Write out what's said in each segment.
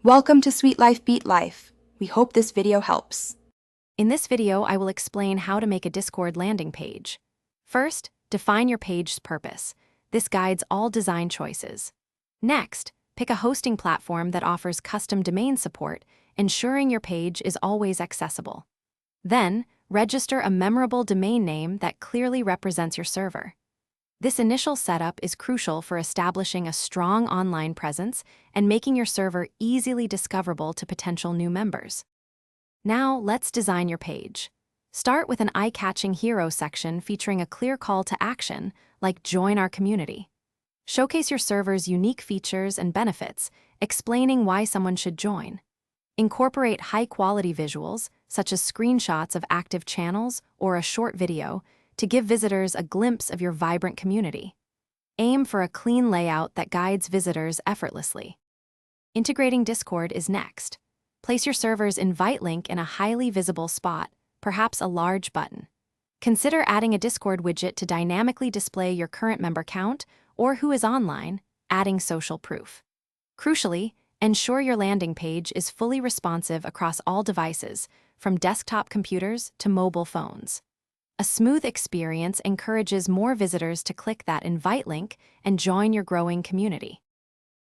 Welcome to Sweet Life Beat Life. We hope this video helps. In this video, I will explain how to make a Discord landing page. First, define your page's purpose. This guides all design choices. Next, pick a hosting platform that offers custom domain support, ensuring your page is always accessible. Then, register a memorable domain name that clearly represents your server. This initial setup is crucial for establishing a strong online presence and making your server easily discoverable to potential new members. Now, let's design your page. Start with an eye-catching hero section featuring a clear call to action, like "Join our community." Showcase your server's unique features and benefits, explaining why someone should join. Incorporate high-quality visuals, such as screenshots of active channels or a short video, to give visitors a glimpse of your vibrant community. Aim for a clean layout that guides visitors effortlessly. Integrating Discord is next. Place your server's invite link in a highly visible spot, perhaps a large button. Consider adding a Discord widget to dynamically display your current member count or who is online, adding social proof. Crucially, ensure your landing page is fully responsive across all devices, from desktop computers to mobile phones. A smooth experience encourages more visitors to click that invite link and join your growing community.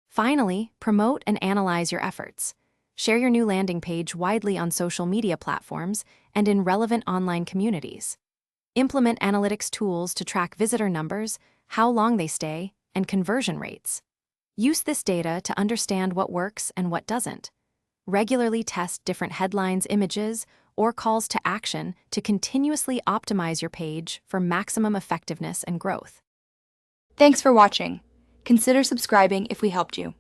Finally, promote and analyze your efforts. Share your new landing page widely on social media platforms and in relevant online communities. Implement analytics tools to track visitor numbers, how long they stay, and conversion rates. Use this data to understand what works and what doesn't. Regularly test different headlines, images, or calls to action to continuously optimize your page for maximum effectiveness and growth. Thanks for watching. Consider subscribing if we helped you.